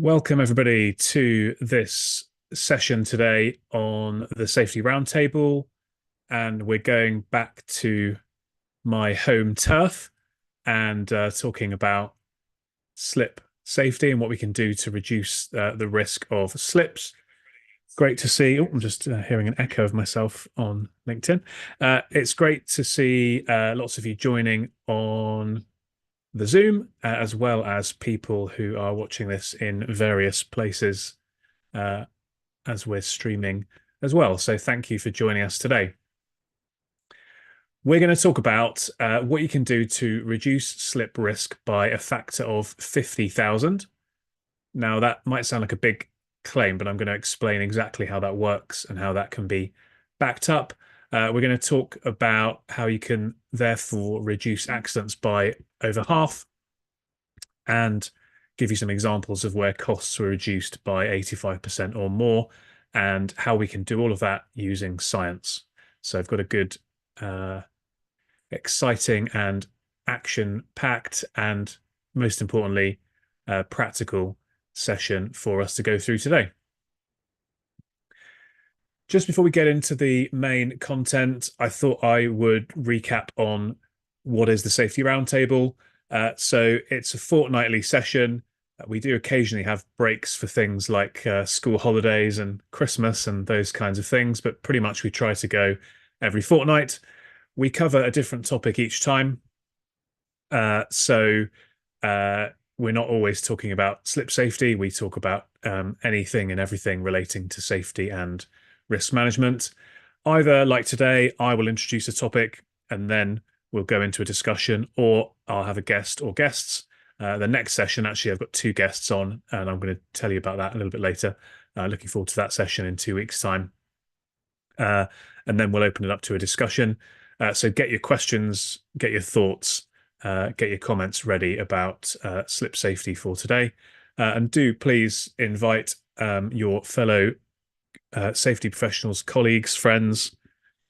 Welcome, everybody, to this session today on the Safety Roundtable. And we're going back to my home turf and talking about slip safety and what we can do to reduce the risk of slips. Great to see. Oh, I'm just hearing an echo of myself on LinkedIn. It's great to see lots of you joining on the Zoom, as well as people who are watching this in various places uh, as we're streaming as well. So thank you for joining us today. We're going to talk about what you can do to reduce slip risk by a factor of 50,000. Now, that might sound like a big claim, but I'm going to explain exactly how that works and how that can be backed up. We're going to talk about how you can therefore reduce accidents by over half and give you some examples of where costs were reduced by 85% or more and how we can do all of that using science. So I've got a good, exciting and action-packed and most importantly, practical session for us to go through today. Just before we get into the main content, I thought I would recap on what is the Safety Roundtable. So it's a fortnightly session. We do occasionally have breaks for things like school holidays and Christmas and those kinds of things, but pretty much we try to go every fortnight. We cover a different topic each time. So we're not always talking about slip safety. We talk about anything and everything relating to safety and risk management. Either like today, I will introduce a topic and then we'll go into a discussion, or I'll have a guest or guests. The next session, actually, I've got two guests on, and I'm going to tell you about that a little bit later. Looking forward to that session in 2 weeks' time. And then we'll open it up to a discussion. So get your questions, get your thoughts, get your comments ready about slip safety for today. And do please invite your fellow safety professionals, colleagues, friends,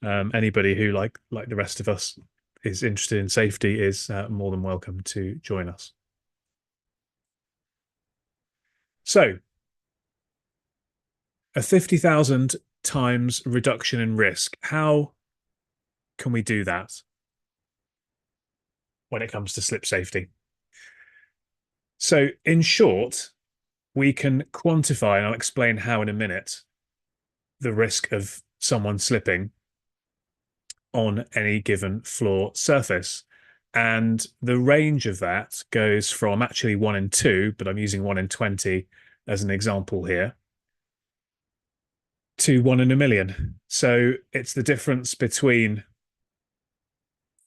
anybody who, like the rest of us, is interested in safety is more than welcome to join us. So, a 50,000 times reduction in risk. How can we do that when it comes to slip safety? So, in short, we can quantify, and I'll explain how in a minute, the risk of someone slipping on any given floor surface. And the range of that goes from actually 1 in 2, but I'm using 1 in 20 as an example here, to 1 in a million. So it's the difference between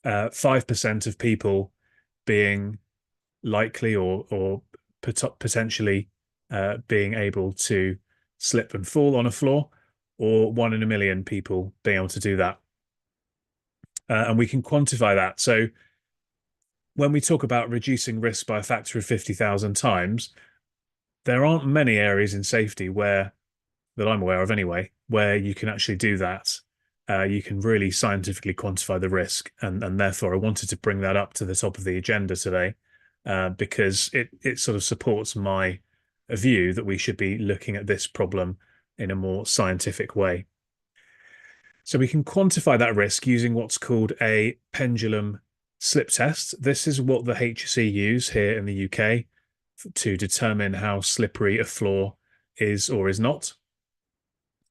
5% of people being likely or potentially being able to slip and fall on a floor, or 1 in a million people being able to do that. And we can quantify that. So when we talk about reducing risk by a factor of 50,000 times, there aren't many areas in safety that I'm aware of anyway, where you can actually do that. You can really scientifically quantify the risk, and therefore I wanted to bring that up to the top of the agenda today, because it sort of supports my view that we should be looking at this problem in a more scientific way. So we can quantify that risk using what's called a pendulum slip test. This is what the HSE use here in the UK to determine how slippery a floor is or is not.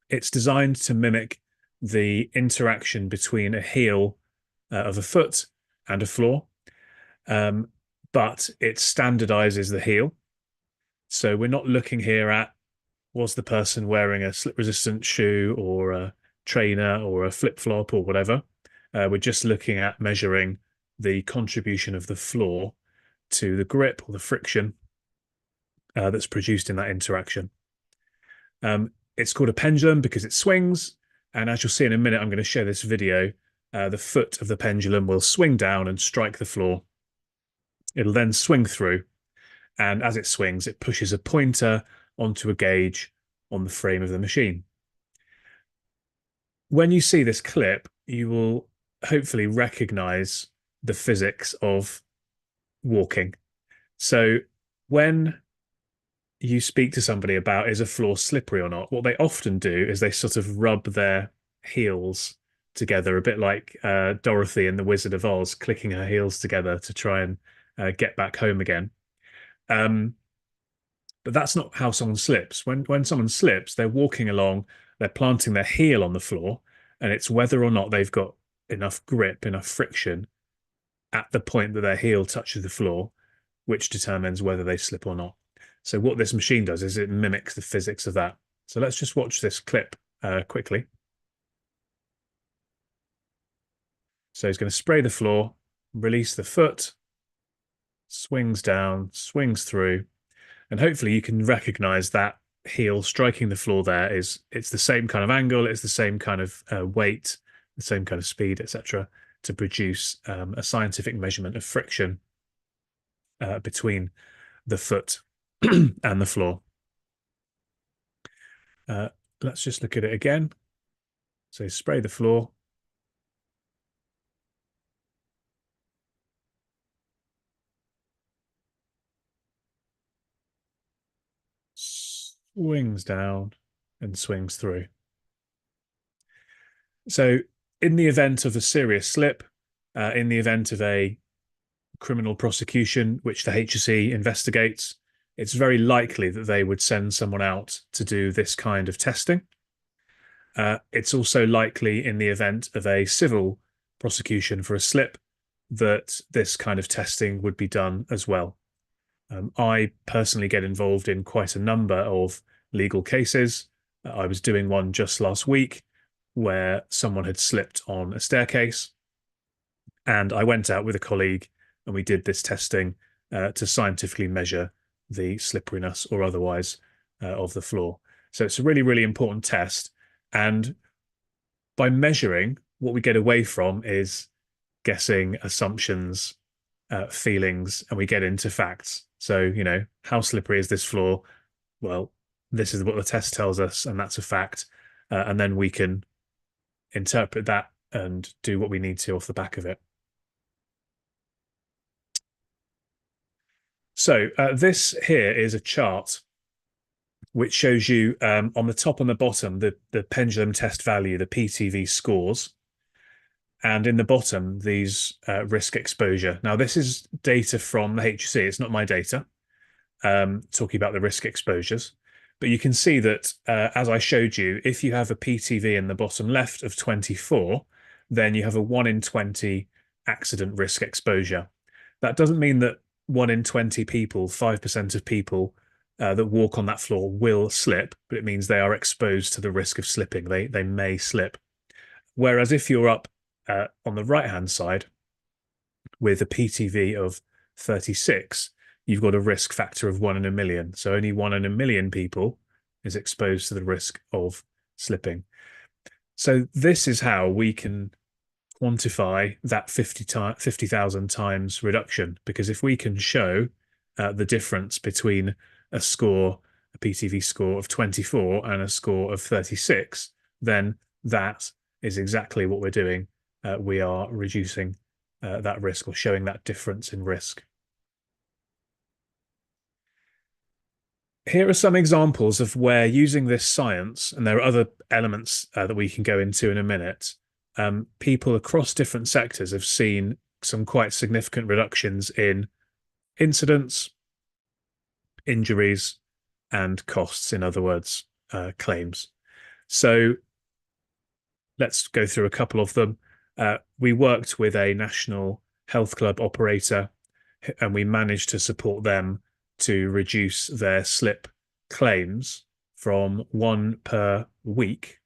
It's designed to mimic the interaction between a heel of a foot and a floor, but it standardizes the heel. So we're not looking here at, was the person wearing a slip resistant shoe or a trainer or a flip flop or whatever. We're just looking at measuring the contribution of the floor to the grip or the friction that's produced in that interaction. It's called a pendulum because it swings. And as you'll see in a minute, I'm going to show this video. The foot of the pendulum will swing down and strike the floor. It'll then swing through. And as it swings, it pushes a pointer onto a gauge on the frame of the machine. When you see this clip, you will hopefully recognize the physics of walking. So when you speak to somebody about is a floor slippery or not, what they often do is they sort of rub their heels together, a bit like Dorothy in The Wizard of Oz, clicking her heels together to try and get back home again. Um, but that's not how someone slips. When someone slips, they're walking along, they're planting their heel on the floor, and it's whether or not they've got enough grip, enough friction at the point that their heel touches the floor, which determines whether they slip or not. So what this machine does is it mimics the physics of that. So let's just watch this clip quickly. So he's going to spray the floor, release the foot, swings down, swings through, and hopefully you can recognize that heel striking the floor there is it's the same kind of angle, it's the same kind of weight, the same kind of speed, etc., to produce a scientific measurement of friction between the foot and the floor. Uh, let's just look at it again. So spray the floor. Swings down and swings through. So in the event of a serious slip, in the event of a criminal prosecution, which the HSE investigates, it's very likely that they would send someone out to do this kind of testing. It's also likely in the event of a civil prosecution for a slip that this kind of testing would be done as well. I personally get involved in quite a number of legal cases. I was doing one just last week where someone had slipped on a staircase, and I went out with a colleague and we did this testing to scientifically measure the slipperiness or otherwise of the floor. So it's a really, really important test. And by measuring, what we get away from is guessing, assumptions, feelings, and we get into facts. So, how slippery is this floor? Well, this is what the test tells us, and that's a fact. And then we can interpret that and do what we need to off the back of it. So this here is a chart which shows you on the top and the bottom the pendulum test value, the PTV scores, and in the bottom these risk exposure. Now this is data from the HSE. It's not my data. Talking about the risk exposures. But you can see that, as I showed you, if you have a PTV in the bottom left of 24, then you have a 1 in 20 accident risk exposure. That doesn't mean that 1 in 20 people, 5% of people that walk on that floor will slip, but it means they are exposed to the risk of slipping. They may slip. Whereas if you're up on the right-hand side with a PTV of 36, you've got a risk factor of 1 in a million. So only 1 in a million people is exposed to the risk of slipping. So this is how we can quantify that 50,000 times reduction, because if we can show the difference between a PTV score of 24 and a score of 36, then that is exactly what we're doing. We are reducing that risk or showing that difference in risk. Here are some examples of where using this science, and there are other elements that we can go into in a minute, people across different sectors have seen some quite significant reductions in incidents, injuries, and costs, in other words, claims. So let's go through a couple of them. We worked with a national health club operator, and we managed to support them to reduce their slip claims from 1 per week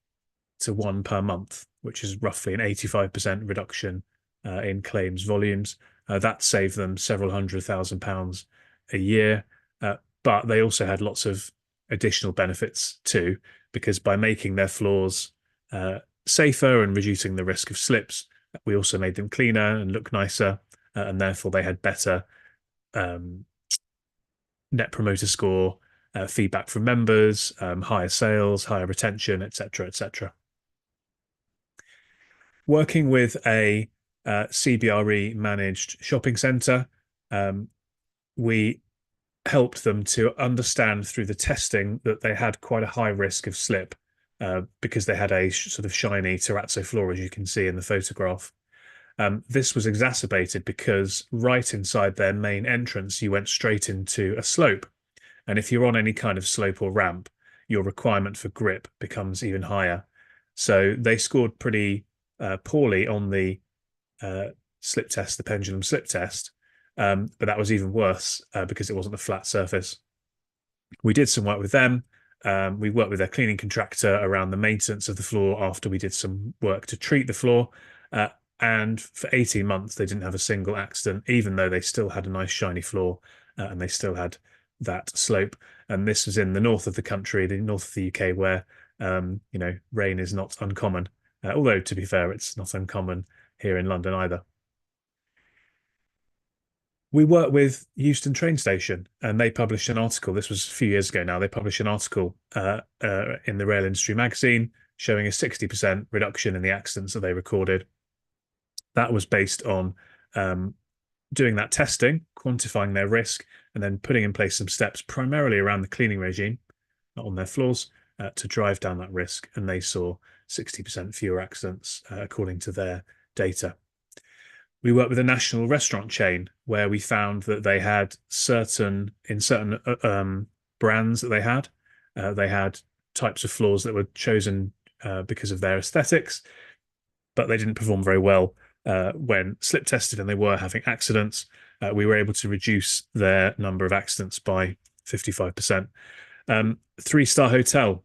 to 1 per month, which is roughly an 85% reduction in claims volumes. That saved them several £100,000 a year. But they also had lots of additional benefits too, because by making their floors safer and reducing the risk of slips, we also made them cleaner and look nicer, and therefore they had better net promoter score, feedback from members, higher sales, higher retention, etc., etc. Working with a CBRE managed shopping centre, we helped them to understand through the testing that they had quite a high risk of slip because they had a sort of shiny terrazzo floor, as you can see in the photograph. This was exacerbated because right inside their main entrance, you went straight into a slope. And if you're on any kind of slope or ramp, your requirement for grip becomes even higher. So they scored pretty poorly on the uh, slip test, the pendulum slip test. But that was even worse because it wasn't a flat surface. We did some work with them. We worked with their cleaning contractor around the maintenance of the floor after we did some work to treat the floor. Uh, and for 18 months, they didn't have a single accident, even though they still had a nice shiny floor and they still had that slope. And this was in the north of the country, the north of the UK, where rain is not uncommon. Although, to be fair, it's not uncommon here in London either. We work with Euston train station, and they published an article. This was a few years ago now. They published an article in the Rail Industry magazine showing a 60% reduction in the accidents that they recorded. That was based on doing that testing, quantifying their risk, and then putting in place some steps primarily around the cleaning regime, not on their floors, to drive down that risk. And they saw 60% fewer accidents according to their data. We worked with a national restaurant chain where we found that they had certain brands that they had types of floors that were chosen because of their aesthetics, but they didn't perform very well when slip tested and they were having accidents. We were able to reduce their number of accidents by 55%. Three-star hotel,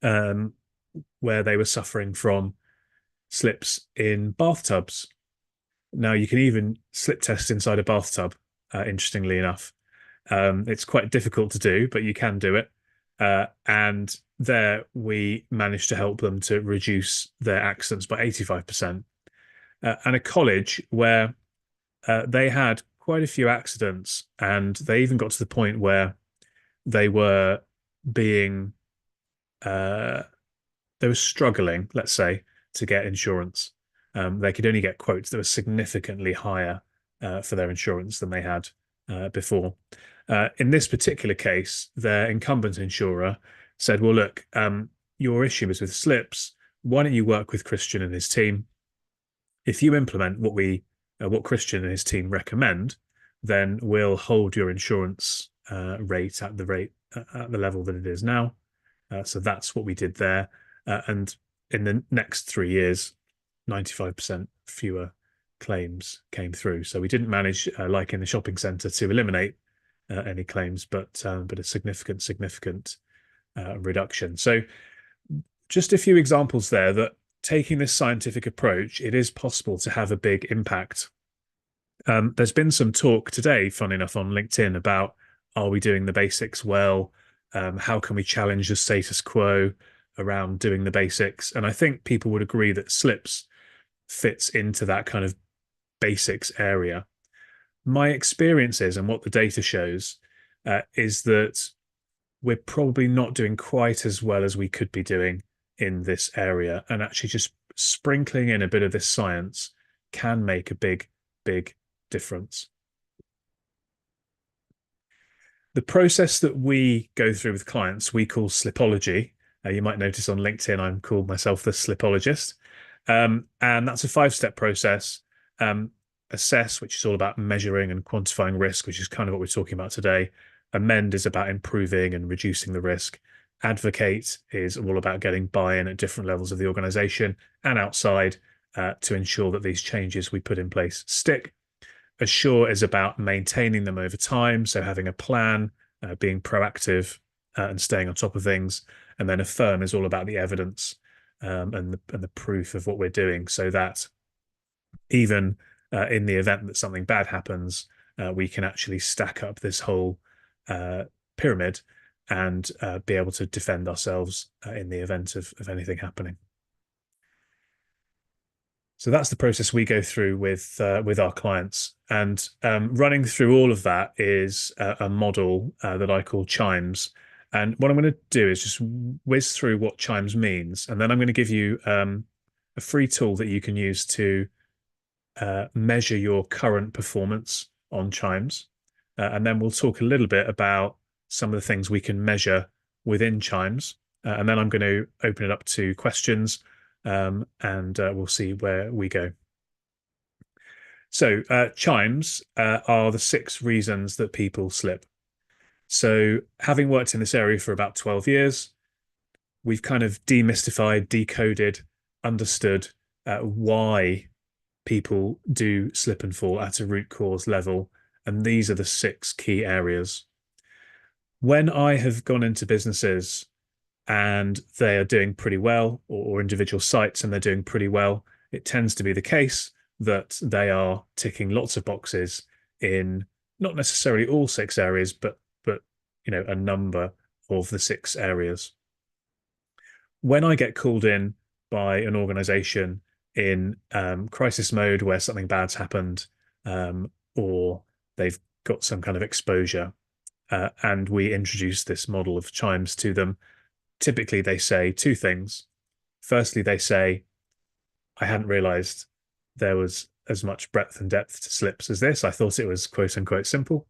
where they were suffering from slips in bathtubs. Now you can even slip test inside a bathtub, interestingly enough. It's quite difficult to do, but you can do it. And there we managed to help them to reduce their accidents by 85%. And a college where they had quite a few accidents, and they even got to the point where they were being they were struggling, let's say, to get insurance. They could only get quotes that were significantly higher for their insurance than they had before. In this particular case, their incumbent insurer said, well, look, your issue is with slips. Why don't you work with Christian and his team? If you implement what Christian and his team recommend, then we'll hold your insurance rate at the level that it is now. So that's what we did there. And in the next 3 years, 95% fewer claims came through. So we didn't manage, like in the shopping centre, to eliminate any claims, but a significant reduction. So just a few examples there that taking this scientific approach, it is possible to have a big impact. There's been some talk today, fun enough, on LinkedIn about, are we doing the basics well? How can we challenge the status quo around doing the basics? And I think people would agree that slips fits into that kind of basics area. My experience is, and what the data shows, is that we're probably not doing quite as well as we could be doing in this area. And actually just sprinkling in a bit of this science can make a big difference. The process that we go through with clients, we call Slipology. You might notice on LinkedIn, I'm called myself the Slipologist. And that's a 5-step process. Assess, which is all about measuring and quantifying risk, which is kind of what we're talking about today. Amend is about improving and reducing the risk. Advocate is all about getting buy-in at different levels of the organization and outside to ensure that these changes we put in place stick. Assure is about maintaining them over time, so having a plan, being proactive, and staying on top of things. And then affirm is all about the evidence and the proof of what we're doing, so that even in the event that something bad happens, we can actually stack up this whole pyramid and be able to defend ourselves in the event of anything happening. So that's the process we go through with our clients. And running through all of that is a model that I call Chimes. And what I'm going to do is just whiz through what Chimes means, and then I'm going to give you a free tool that you can use to measure your current performance on Chimes. and then we'll talk a little bit about some of the things we can measure within chimes. And then I'm going to open it up to questions, and we'll see where we go. So, chimes are the 6 reasons that people slip. So, having worked in this area for about 12 years, we've kind of demystified, decoded, understood why people do slip and fall at a root cause level. And these are the 6 key areas. When I have gone into businesses and they are doing pretty well, or individual sites and they're doing pretty well, it tends to be the case that they are ticking lots of boxes in not necessarily all 6 areas, but a number of the 6 areas. When I get called in by an organization in crisis mode where something bad's happened, or they've got some kind of exposure, and we introduce this model of chimes to them, typically they say 2 things. Firstly, they say, I hadn't realized there was as much breadth and depth to slips as this. I thought it was quote unquote simple.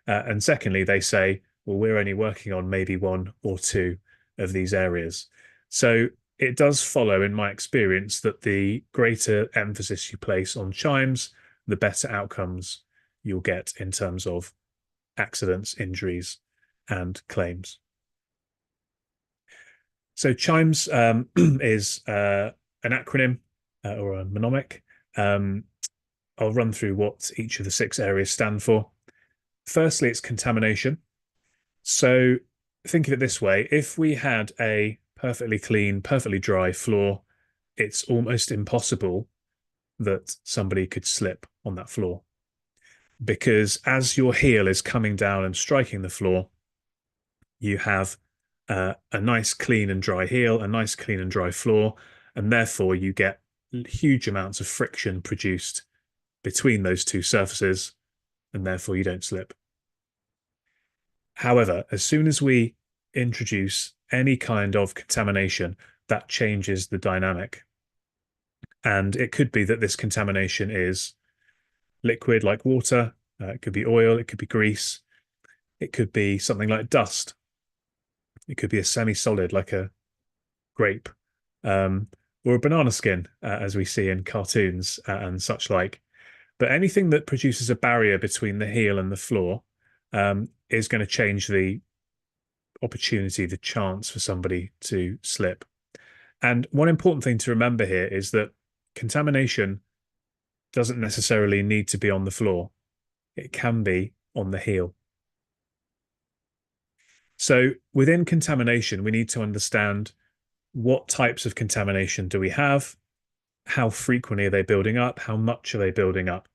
And secondly, they say, well, we're only working on maybe 1 or 2 of these areas. So it does follow, in my experience, that the greater emphasis you place on chimes, the better outcomes you'll get in terms of accidents, injuries, and claims. So chimes is an acronym or a mnemonic. I'll run through what each of the 6 areas stand for. Firstly, it's contamination. So think of it this way. If we had a perfectly clean, perfectly dry floor, it's almost impossible that somebody could slip on that floor. Because as your heel is coming down and striking the floor, you have a nice clean and dry heel, a nice clean and dry floor, and therefore you get huge amounts of friction produced between those 2 surfaces, and therefore you don't slip. However, as soon as we introduce any kind of contamination, that changes the dynamic. And it could be that this contamination is liquid like water, it could be oil, it could be grease, it could be something like dust, it could be a semi-solid like a grape, or a banana skin, as we see in cartoons and such like. But anything that produces a barrier between the heel and the floor is going to change the opportunity, the chance for somebody to slip. And one important thing to remember here is that contamination doesn't necessarily need to be on the floor. It can be on the heel. So within contamination, we need to understand what types of contamination do we have, how frequently are they building up, how much are they building up,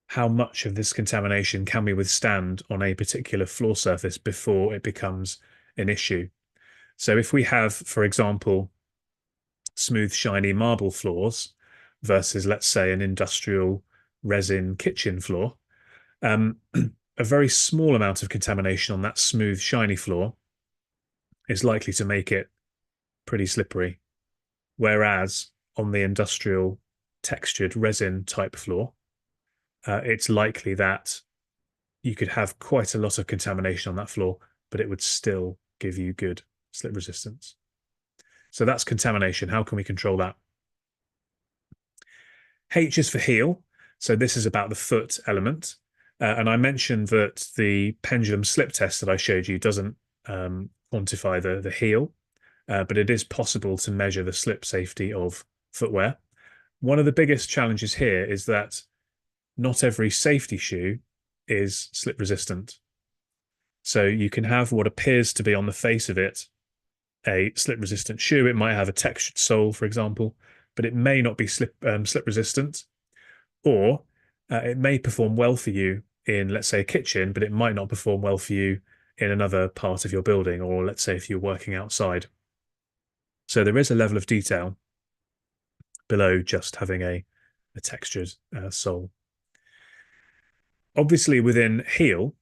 how much of this contamination can we withstand on a particular floor surface before it becomes an issue. So if we have, for example, smooth, shiny marble floors versus, let's say, an industrial resin kitchen floor, a very small amount of contamination on that smooth, shiny floor is likely to make it pretty slippery. Whereas on the industrial textured resin type floor, it's likely that you could have quite a lot of contamination on that floor, but it would still give you good slip resistance. So that's contamination. How can we control that? H is for heel. So this is about the foot element. And I mentioned that the pendulum slip test that I showed you doesn't quantify the heel, but it is possible to measure the slip safety of footwear. One of the biggest challenges here is that not every safety shoe is slip resistant. So you can have what appears to be on the face of it a slip resistant shoe. It might have a textured sole, for example, but it may not be slip resistant, or it may perform well for you in, let's say, a kitchen, but it might not perform well for you in another part of your building, or let's say if you're working outside. So there is a level of detail below just having a textured sole. Obviously, within heel,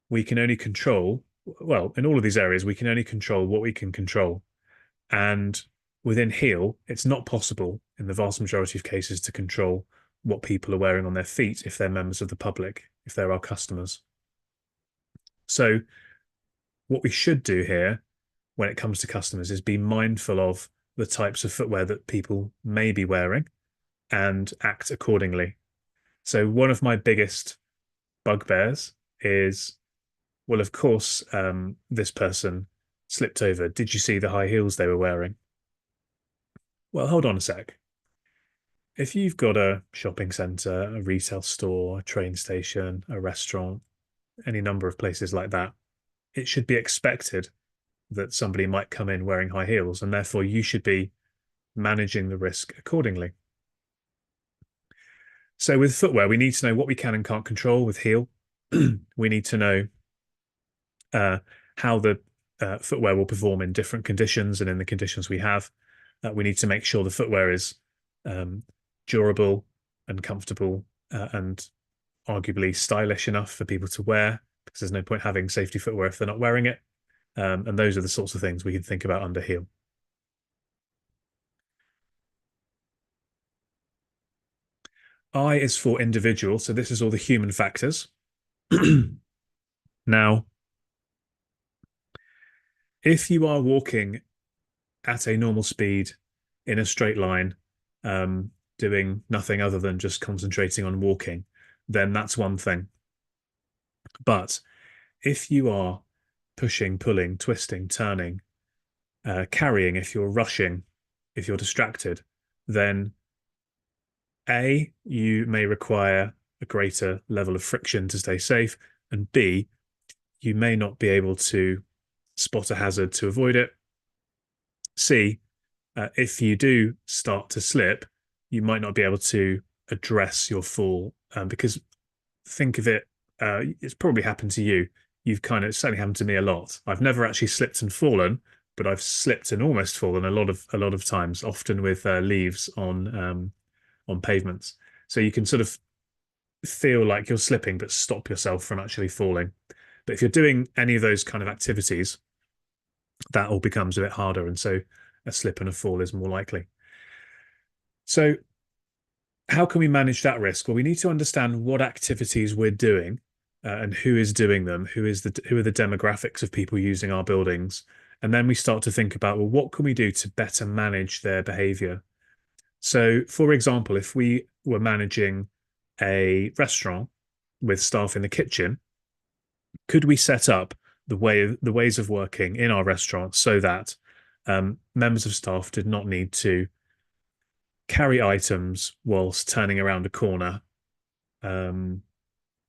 we can only control, well, in all of these areas, we can only control what we can control. And within heel, it's not possible in the vast majority of cases to control what people are wearing on their feet if they're members of the public, if they're our customers. So what we should do here when it comes to customers is be mindful of the types of footwear that people may be wearing and act accordingly. So one of my biggest bugbears is, well, of course, this person slipped over. Did you see the high heels they were wearing? Well, hold on a sec. If you've got a shopping centre, a retail store, a train station, a restaurant, any number of places like that, it should be expected that somebody might come in wearing high heels, and therefore you should be managing the risk accordingly. So with footwear, we need to know what we can and can't control with heel. We need to know how the footwear will perform in different conditions and in the conditions we have. We need to make sure the footwear is durable and comfortable and arguably stylish enough for people to wear, because there's no point having safety footwear if they're not wearing it. And those are the sorts of things we can think about under heel. I is for individual, so this is all the human factors. Now, if you are walking at a normal speed in a straight line, doing nothing other than just concentrating on walking, then that's one thing. But if you are pushing, pulling, twisting, turning, carrying, if you're rushing, if you're distracted, then A, you may require a greater level of friction to stay safe, and B, you may not be able to spot a hazard to avoid it. C, if you do start to slip, you might not be able to address your fall, because think of it, it's probably happened to you. It's certainly happened to me a lot. I've never actually slipped and fallen, but I've slipped and almost fallen a lot of times, often with leaves on pavements. So you can sort of feel like you're slipping, but stop yourself from actually falling. But if you're doing any of those kind of activities, that all becomes a bit harder, and so a slip and a fall is more likely. So how can we manage that risk? Well, we need to understand what activities we're doing, and who is doing them, who are the demographics of people using our buildings, and then we start to think about, well, what can we do to better manage their behavior? So, for example, if we were managing a restaurant with staff in the kitchen, could we set up the ways of working in our restaurant so that members of staff did not need to carry items whilst turning around a corner,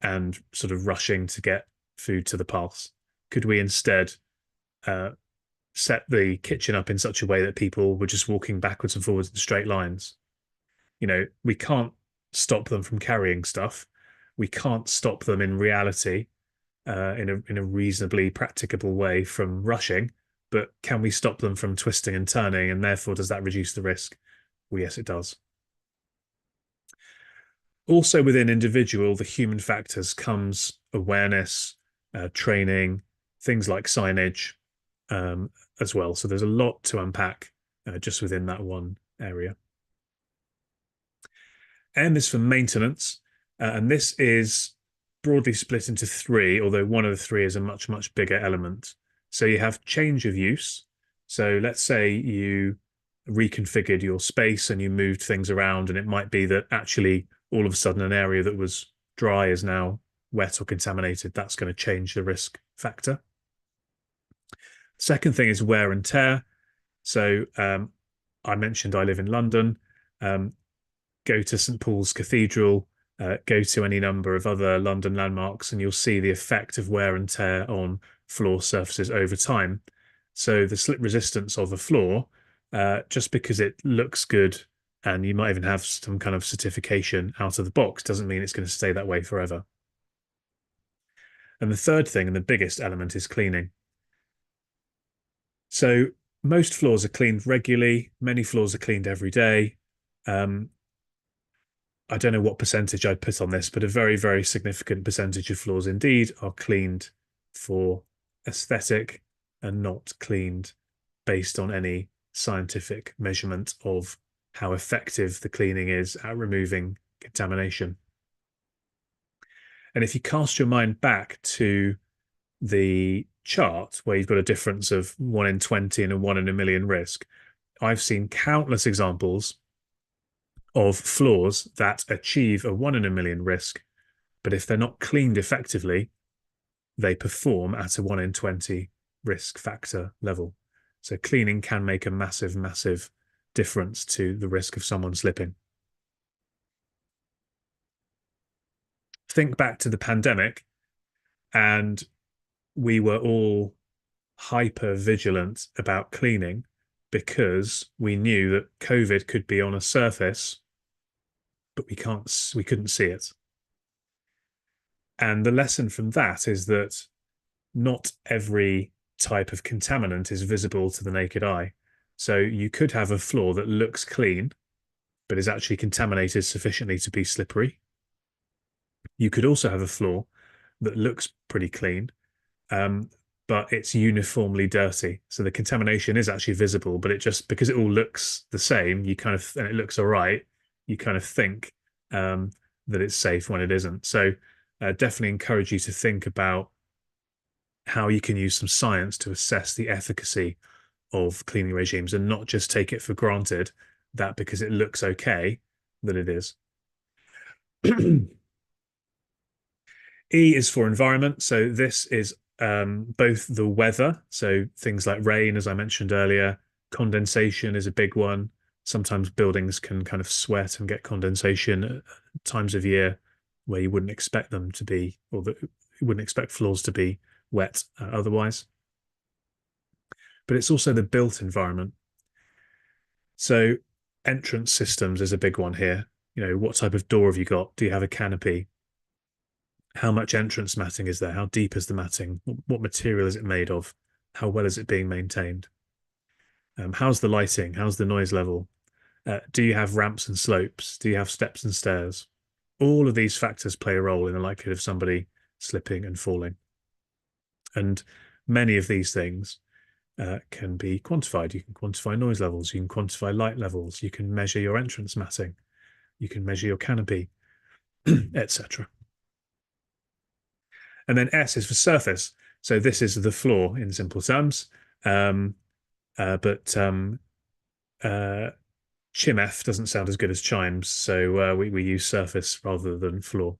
and sort of rushing to get food to the pass? Could we instead set the kitchen up in such a way that people were just walking backwards and forwards in straight lines? We can't stop them from carrying stuff. We can't stop them in reality, in a reasonably practicable way, from rushing. But can we stop them from twisting and turning? And therefore, does that reduce the risk? Well, yes, it does. Also, within individual, the human factors comes awareness, training, things like signage, as well. So there's a lot to unpack just within that one area. M is for maintenance, and this is broadly split into three, although one of the three is a much, much bigger element. So you have change of use. So let's say you reconfigured your space and you moved things around, and it might be that actually all of a sudden an area that was dry is now wet or contaminated. That's going to change the risk factor. Second thing is wear and tear. So I mentioned I live in London. Go to St Paul's Cathedral, go to any number of other London landmarks, and you'll see the effect of wear and tear on floor surfaces over time. So the slip resistance of a floor, just because it looks good and you might even have some kind of certification out of the box, doesn't mean it's going to stay that way forever. And the third thing, and the biggest element, is cleaning. So most floors are cleaned regularly. Many floors are cleaned every day. I don't know what percentage I'd put on this, but a very, very significant percentage of floors indeed are cleaned for aesthetic and not cleaned based on any scientific measurement of how effective the cleaning is at removing contamination. And if you cast your mind back to the chart where you've got a difference of 1 in 20 and a 1 in a million risk, I've seen countless examples of floors that achieve a 1 in a million risk, but if they're not cleaned effectively, they perform at a 1 in 20 risk factor level. So cleaning can make a massive, massive difference to the risk of someone slipping. Think back to the pandemic, and we were all hyper vigilant about cleaning because we knew that COVID could be on a surface, but we couldn't see it. And the lesson from that is that not every type of contaminant is visible to the naked eye. So you could have a floor that looks clean, but is actually contaminated sufficiently to be slippery. You could also have a floor that looks pretty clean, um, but it's uniformly dirty. So the contamination is actually visible, but it just because it all looks the same, you kind of and it looks all right, you kind of think that it's safe when it isn't. So definitely encourage you to think about how you can use some science to assess the efficacy of cleaning regimes and not just take it for granted that because it looks okay, that it is. E is for environment. So this is both the weather, so things like rain, as I mentioned earlier, condensation is a big one. Sometimes buildings can kind of sweat and get condensation at times of year where you wouldn't expect them to be, or that you wouldn't expect floors to be wet otherwise. But it's also the built environment. So entrance systems is a big one here. You know, what type of door have you got? Do you have a canopy? How much entrance matting is there? How deep is the matting? What material is it made of? How well is it being maintained? How's the lighting? How's the noise level? Do you have ramps and slopes? Do you have steps and stairs? All of these factors play a role in the likelihood of somebody slipping and falling. And many of these things can be quantified. You can quantify noise levels, you can quantify light levels, you can measure your entrance matting, you can measure your canopy, etc. And then S is for surface. So this is the floor in simple terms. Um, but ChimF doesn't sound as good as chimes, so we use surface rather than floor.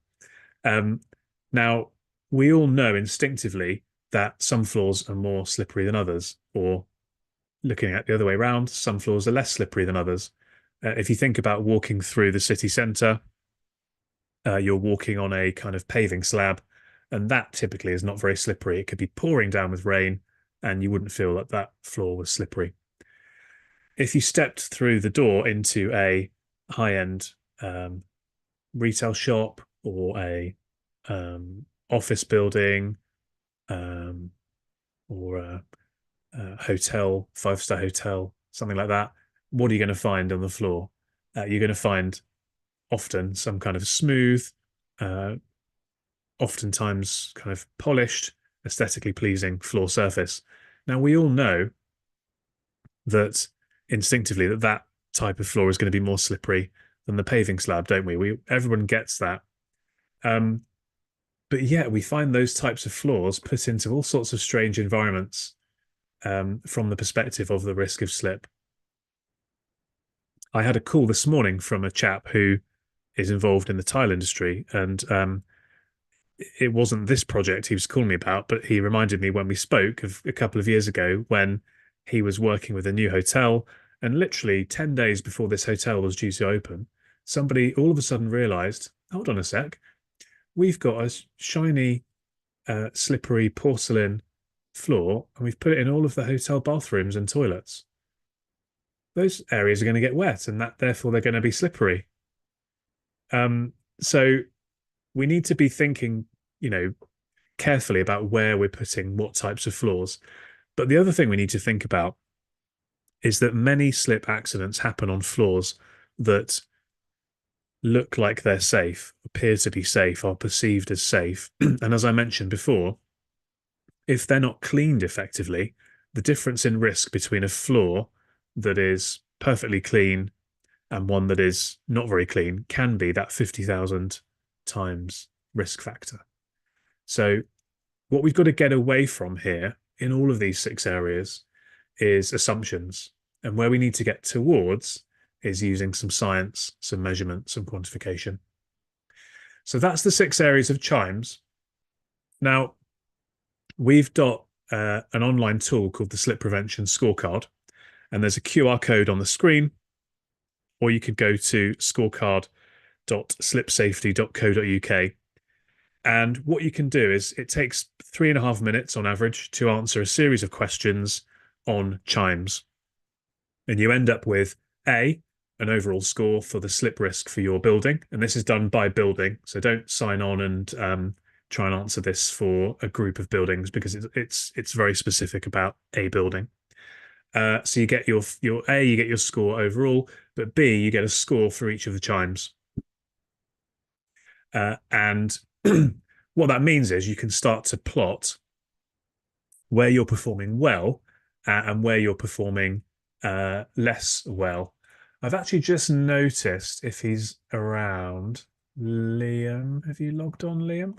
Now, we all know instinctively that some floors are more slippery than others, or looking at the other way around, some floors are less slippery than others. If you think about walking through the city centre, you're walking on a kind of paving slab, and that typically is not very slippery. It could be pouring down with rain, and you wouldn't feel that that floor was slippery. If you stepped through the door into a high-end retail shop or a office building or a hotel, five-star hotel, something like that, what are you going to find on the floor? You're going to find often some kind of smooth, oftentimes kind of polished, aesthetically pleasing floor surface. Now, we all know that instinctively that type of floor is going to be more slippery than the paving slab, don't we? Everyone gets that. But yeah, we find those types of floors put into all sorts of strange environments from the perspective of the risk of slip. I had a call this morning from a chap who is involved in the tile industry, and it wasn't this project he was calling me about, but he reminded me when we spoke of a couple of years ago when he was working with a new hotel, and literally 10 days before this hotel was due to open, somebody all of a sudden realized, hold on a sec, we've got a shiny, slippery porcelain floor, and we've put it in all of the hotel bathrooms and toilets. Those areas are going to get wet, and that therefore they're going to be slippery. So we need to be thinking, carefully about where we're putting what types of floors. But the other thing we need to think about is that many slip accidents happen on floors that look like they're safe, appear to be safe, are perceived as safe. And as I mentioned before, if they're not cleaned effectively, the difference in risk between a floor that is perfectly clean and one that is not very clean can be that 50,000 times risk factor. So What we've got to get away from here in all of these 6 areas is assumptions. And where we need to get towards is using some science, some measurement, some quantification. So that's the 6 areas of chimes. Now, we've got an online tool called the Slip Prevention Scorecard, and there's a QR code on the screen, or you could go to scorecard.slipsafety.co.uk. And what you can do is it takes 3.5 minutes on average to answer a series of questions on chimes. And you end up with an overall score for the slip risk for your building. And this is done by building. So don't sign on and try and answer this for a group of buildings because it's very specific about a building. So you get your A, you get your score overall, but B, you get a score for each of the chimes. And what that means is you can start to plot where you're performing well and where you're performing less well. I've actually just noticed if he's around. Liam, have you logged on, Liam?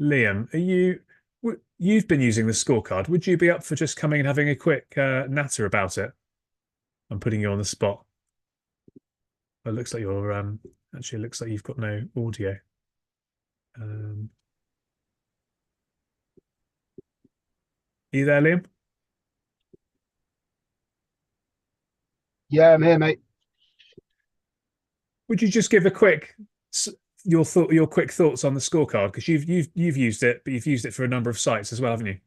Liam, you've been using the scorecard. Would you be up for just coming and having a quick natter about it? I'm putting you on the spot. It looks like you're actually, it looks like you've got no audio. Are you there, Liam? Yeah, I'm here, mate. Would you just give a quick your quick thoughts on the scorecard because you've used it, but you've used it for a number of sites as well, haven't you?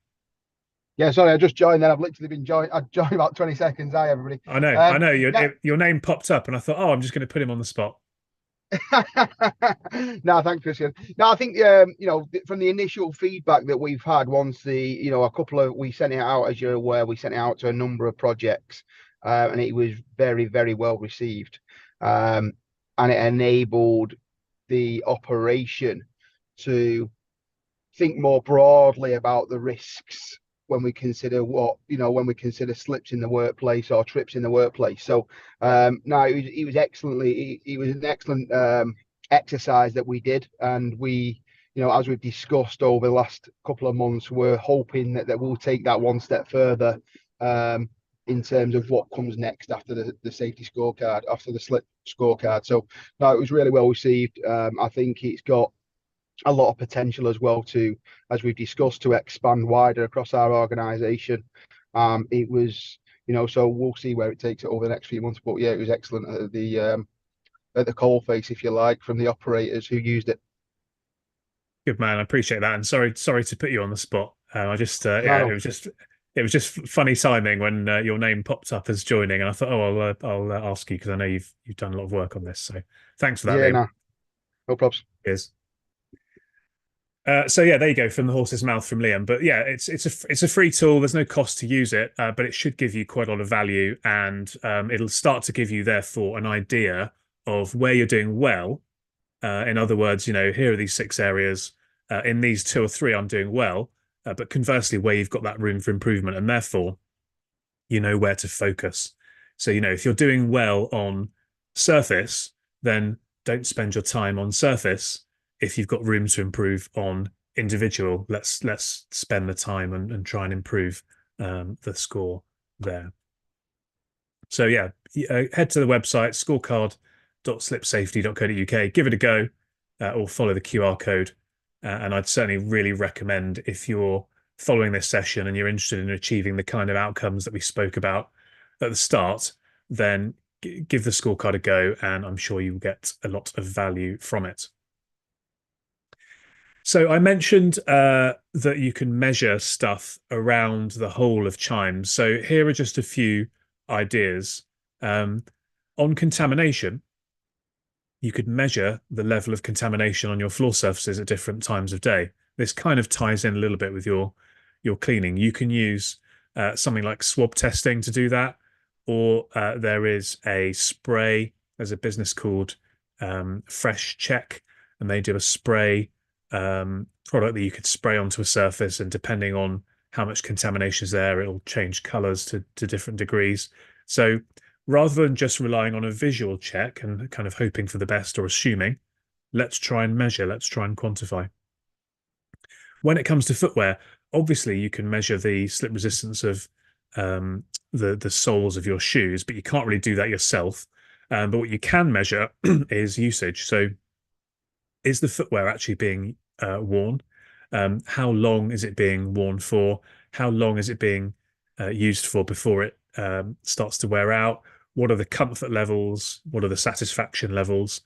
Yeah, sorry, I just joined. Then I've literally been joined. I joined about 20 seconds. Hi, everybody. I know. Yeah. Your name popped up, and I thought, oh, I'm just going to put him on the spot. No, thanks, Christian. No, I think from the initial feedback that we've had, once a couple of we sent it out, as you're aware, we sent it out to a number of projects, and it was very, very well received, and it enabled the operation to think more broadly about the risks when we consider when we consider slips in the workplace or trips in the workplace. So no, it was excellently it was an excellent exercise that we did, and we, as we've discussed over the last couple of months, we're hoping that we'll take that one step further in terms of what comes next after the safety scorecard, after the slip scorecard. So no, it was really well received. I think it's got a lot of potential as well to, as we've discussed, to expand wider across our organisation. It was, so we'll see where it takes it over the next few months. But yeah, it was excellent at the coal face, if you like, from the operators who used it. Good man, I appreciate that, and sorry to put you on the spot. I just No, yeah, no. it was just funny timing when your name popped up as joining, and I thought, oh, I'll ask you because I know you've done a lot of work on this. So thanks for that, Yeah, Liam. no, no problems. Cheers. So yeah, there you go from the horse's mouth from Liam. But yeah, it's a free tool. There's no cost to use it, but it should give you quite a lot of value, and it'll start to give you therefore an idea of where you're doing well. In other words, here are these 6 areas. In these 2 or 3, I'm doing well, but conversely, where you've got that room for improvement, and therefore you know where to focus. So if you're doing well on surface, then don't spend your time on surface. If you've got room to improve on individual, let's spend the time and try and improve the score there. So yeah, head to the website scorecard.slipsafety.co.uk, give it a go, or follow the QR code. And I'd certainly really recommend, if you're following this session and you're interested in achieving the kind of outcomes that we spoke about at the start, then give the scorecard a go, and I'm sure you'll get a lot of value from it. So I mentioned that you can measure stuff around the whole of chimes. So here are just a few ideas. On contamination, you could measure the level of contamination on your floor surfaces at different times of day. This kind of ties in a little bit with your cleaning. You can use something like swab testing to do that, or there is a spray. There's a business called Fresh Check, and they do a spray product that you could spray onto a surface, and depending on how much contamination is there, it'll change colors to different degrees. So rather than just relying on a visual check and kind of hoping for the best or assuming, let's try and measure, let's try and quantify. When it comes to footwear, obviously you can measure the slip resistance of um, the soles of your shoes, but you can't really do that yourself. But what you can measure is usage. So is the footwear actually being worn? How long is it being worn for? How long is it being used for before it starts to wear out? What are the comfort levels? What are the satisfaction levels?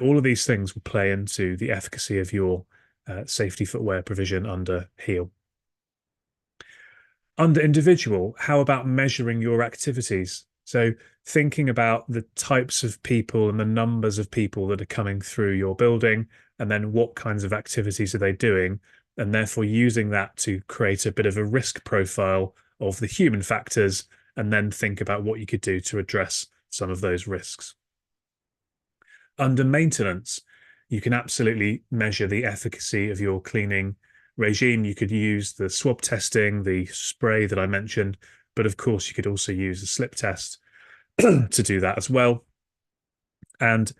All of these things will play into the efficacy of your safety footwear provision under heel. Under individual, how about measuring your activities? So thinking about the types of people and the numbers of people that are coming through your building, and then what kinds of activities are they doing, and therefore using that to create a bit of a risk profile of the human factors, and then think about what you could do to address some of those risks. Under maintenance, you can absolutely measure the efficacy of your cleaning regime. You could use the swab testing, the spray that I mentioned, but of course, you could also use a slip test to do that as well. And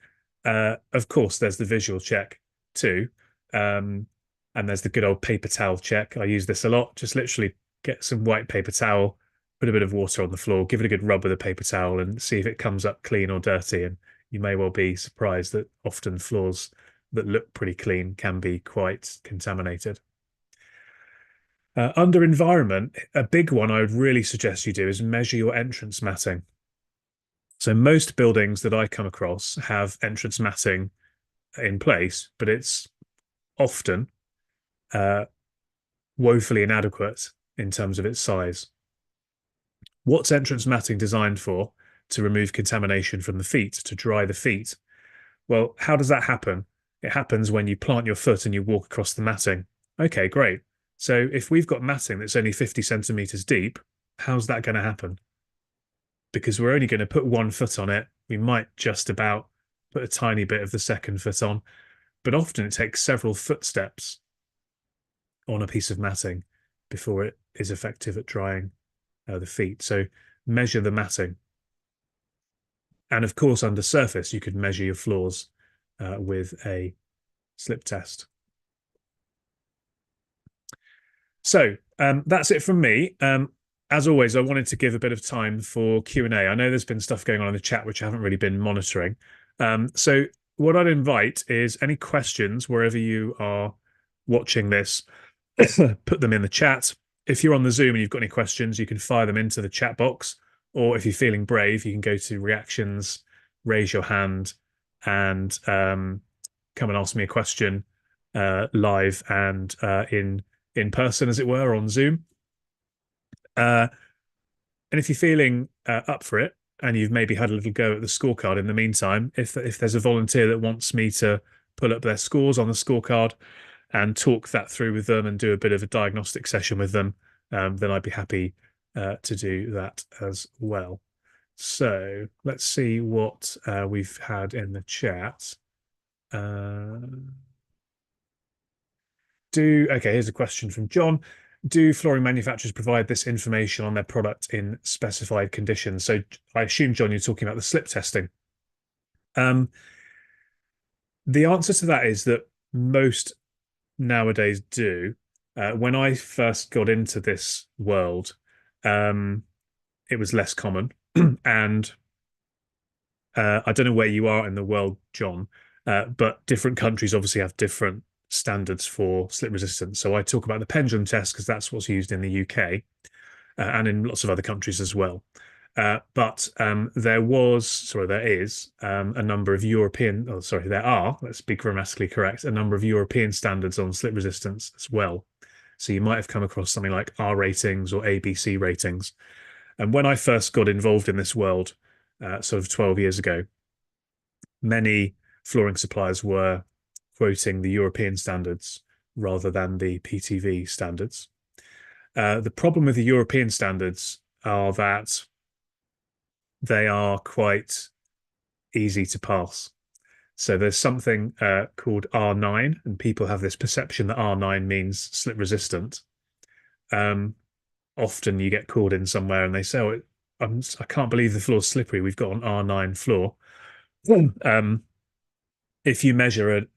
of course, there's the visual check too. Um, and there's the good old paper towel check. I use this a lot. Just literally get some white paper towel, put a bit of water on the floor, give it a good rub with a paper towel, and see if it comes up clean or dirty. And you may well be surprised that often floors that look pretty clean can be quite contaminated. Under environment, a big one I would really suggest you do is measure your entrance matting. So most buildings that I come across have entrance matting in place, but it's often uh, woefully inadequate in terms of its size. What's entrance matting designed for? To remove contamination from the feet, to dry the feet. Well, how does that happen? It happens when you plant your foot and you walk across the matting. Okay, great. So if we've got matting that's only 50 centimeters deep, how's that going to happen? Because we're only going to put one foot on it. We might just about put a tiny bit of the second foot on, but often it takes several footsteps on a piece of matting before it is effective at drying the feet. So measure the matting. And of course, under surface, you could measure your floors with a slip test. So that's it from me. As always, I wanted to give a bit of time for Q&A. I know there's been stuff going on in the chat which I haven't really been monitoring. So what I'd invite is any questions wherever you are watching this, put them in the chat. If you're on the Zoom and you've got any questions, you can fire them into the chat box. Or if you're feeling brave, you can go to reactions, raise your hand, and come and ask me a question live and in person, as it were, on Zoom. And if you're feeling up for it, and you've maybe had a little go at the scorecard in the meantime, if there's a volunteer that wants me to pull up their scores on the scorecard and talk that through with them and do a bit of a diagnostic session with them, then I'd be happy to do that as well. So let's see what we've had in the chat. Okay, here's a question from John. Do flooring manufacturers provide this information on their product in specified conditions? So I assume, John, you're talking about the slip testing. The answer to that is that most nowadays do. When I first got into this world, it was less common. And I don't know where you are in the world, John, but different countries obviously have different standards for slip resistance. So I talk about the pendulum test because that's what's used in the UK and in lots of other countries as well. But there is a number of there are, let's be grammatically correct, a number of European standards on slip resistance as well. So you might have come across something like R ratings or ABC ratings. And when I first got involved in this world, sort of 12 years ago, many flooring suppliers were quoting the European standards rather than the PTV standards. The problem with the European standards are that they are quite easy to pass. So there's something called R9, and people have this perception that R9 means slip resistant. Often you get called in somewhere and they say, "Oh, I can't believe the floor's slippery. We've got an R9 floor." If you measure an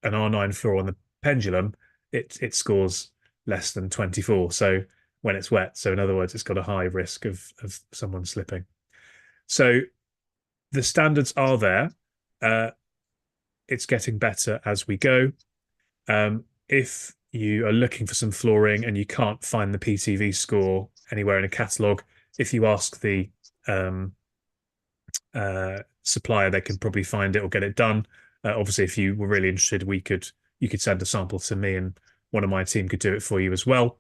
R9 floor on the pendulum, it scores less than 24. So when it's wet, so in other words, it's got a high risk of someone slipping. So the standards are there. Uh, it's getting better as we go. If you are looking for some flooring and you can't find the PTV score anywhere in a catalog, if you ask the um, supplier, they can probably find it or get it done. Obviously, if you were really interested, you could send a sample to me, and one of my team could do it for you as well.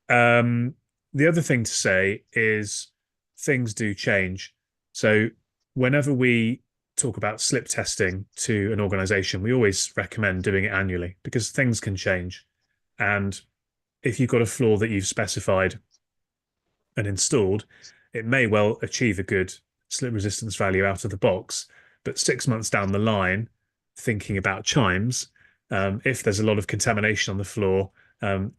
Um, the other thing to say is things do change. So whenever we talk about slip testing to an organization, we always recommend doing it annually because things can change. And if you've got a floor that you've specified and installed, it may well achieve a good slip resistance value out of the box. But 6 months down the line, thinking about chimes, if there's a lot of contamination on the floor,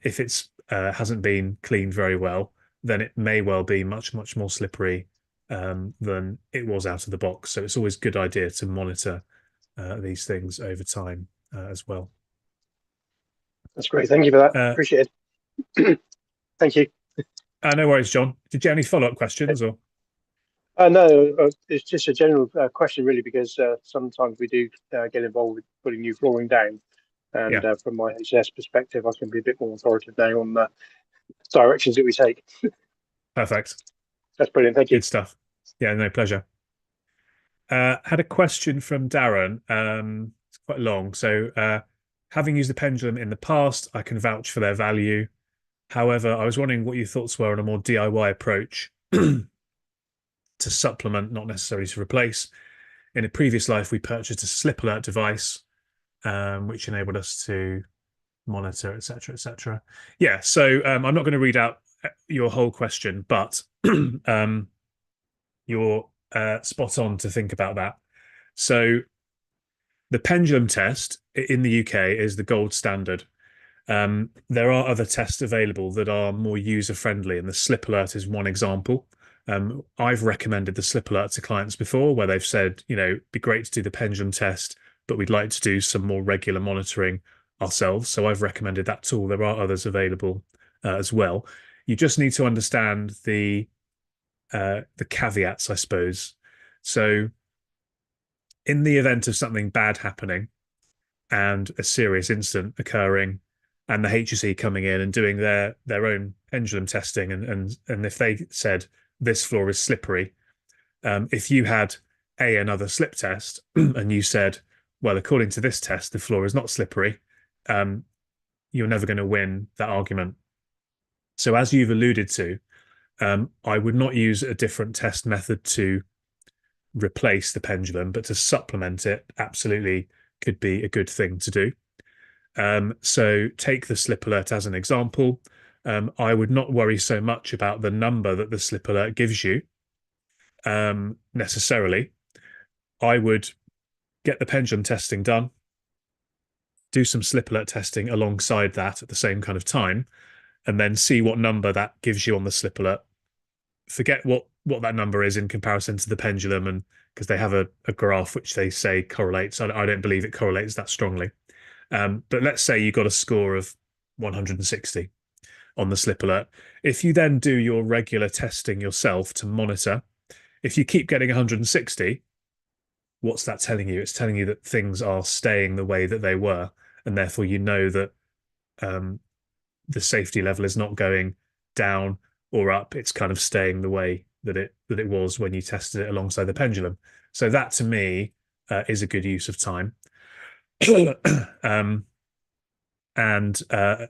if it's hasn't been cleaned very well, then it may well be much, much more slippery than it was out of the box. So it's always a good idea to monitor these things over time as well. That's great. Thank you for that. Uh, Appreciate it. Thank you. no worries, John. Did you have any follow-up questions or? No, it's just a general question, really, because sometimes we do get involved with putting new flooring down. And Yeah, from my HS perspective, I can be a bit more authoritative now on the directions that we take. perfect. That's brilliant. Thank you. Good stuff. Yeah, no, pleasure. Had a question from Darren. It's quite long. So, having used the pendulum in the past, I can vouch for their value. However, I was wondering what your thoughts were on a more DIY approach to supplement, not necessarily to replace. In a previous life, we purchased a slip alert device, which enabled us to monitor, etc., etc. Yeah, so I'm not going to read out your whole question, but you're spot on to think about that. So the pendulum test in the UK is the gold standard. There are other tests available that are more user friendly, and the slip alert is one example. I've recommended the slip alert to clients before where they've said, it'd be great to do the pendulum test, but we'd like to do some more regular monitoring ourselves. So I've recommended that tool. There are others available as well. You just need to understand the caveats, I suppose. So in the event of something bad happening and a serious incident occurring, and the HSE coming in and doing their own pendulum testing, and if they said this floor is slippery, if you had another slip test and you said, well, according to this test, the floor is not slippery, you're never going to win that argument. So as you've alluded to, I would not use a different test method to replace the pendulum, but to supplement it absolutely could be a good thing to do. So take the slip alert as an example. I would not worry so much about the number that the slip alert gives you necessarily. I would get the pendulum testing done, do some slip alert testing alongside that at the same kind of time, and then see what number that gives you on the slip alert. Forget what that number is in comparison to the pendulum, and because they have a graph which they say correlates. I don't believe it correlates that strongly. But let's say you got a score of 160 on the slip alert. If you then do your regular testing yourself to monitor, if you keep getting 160, what's that telling you? It's telling you that things are staying the way that they were, and therefore you know that the safety level is not going down or up. It's kind of staying the way that it was when you tested it alongside the pendulum. So that to me is a good use of time. And a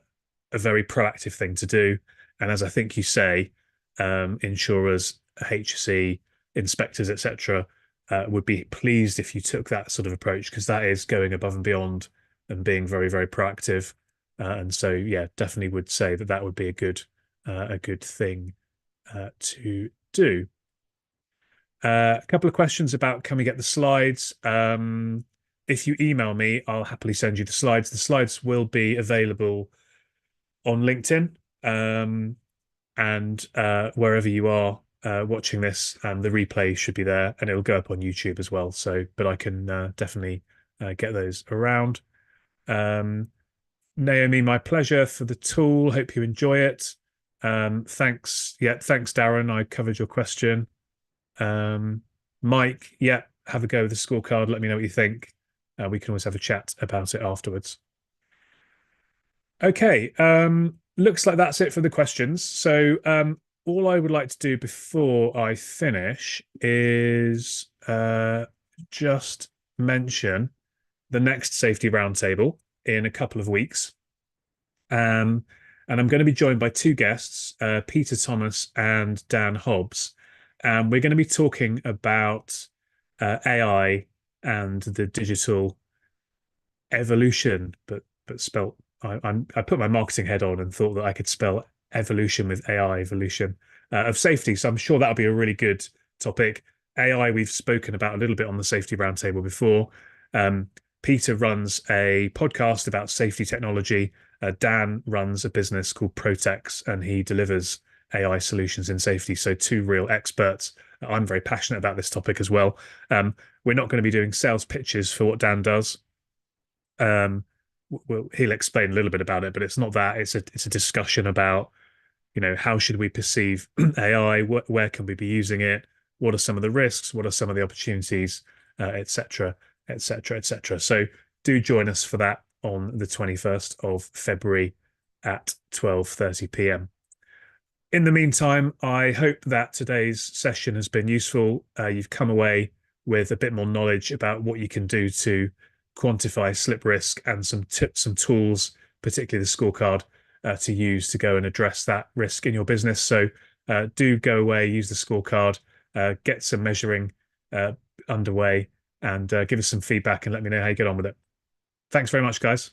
very proactive thing to do. And as I think you say, insurers, HSE, inspectors, etc., would be pleased if you took that sort of approach because that is going above and beyond and being very, very proactive. And so, yeah, definitely would say that would be a good thing to do. A couple of questions about can we get the slides? If you email me, I'll happily send you the slides. The slides will be available on LinkedIn and wherever you are watching this, the replay should be there and it'll go up on YouTube as well. So, but I can definitely get those around. Naomi, my pleasure for the tool. Hope you enjoy it. Thanks. Yeah, thanks, Darren. I covered your question. Mike, yeah, have a go with the scorecard. Let me know what you think. We can always have a chat about it afterwards. Okay, looks like that's it for the questions. So, all I would like to do before I finish is just mention the next safety roundtable in a couple of weeks. And I'm going to be joined by two guests, Peter Thomas and Dan Hobbs. And we're going to be talking about AI and the digital evolution, but spelt. I put my marketing head on and thought that I could spell evolution with AI evolution of safety. So I'm sure that'll be a really good topic. AI we've spoken about a little bit on the safety roundtable before. Peter runs a podcast about safety technology. Dan runs a business called Protex, and he delivers AI solutions in safety. So two real experts. I'm very passionate about this topic as well. We're not going to be doing sales pitches for what Dan does. Well, he'll explain a little bit about it, but it's not that. It's a discussion about, how should we perceive AI? Where can we be using it? What are some of the risks? What are some of the opportunities, etc., etc., etc. So do join us for that on the 21st of February at 12:30 p.m. In the meantime, I hope that today's session has been useful. You've come away with a bit more knowledge about what you can do to quantify slip risk and some tips, some tools, particularly the scorecard, to use to go and address that risk in your business. So do go away, use the scorecard, get some measuring underway, and give us some feedback and let me know how you get on with it. Thanks very much, guys.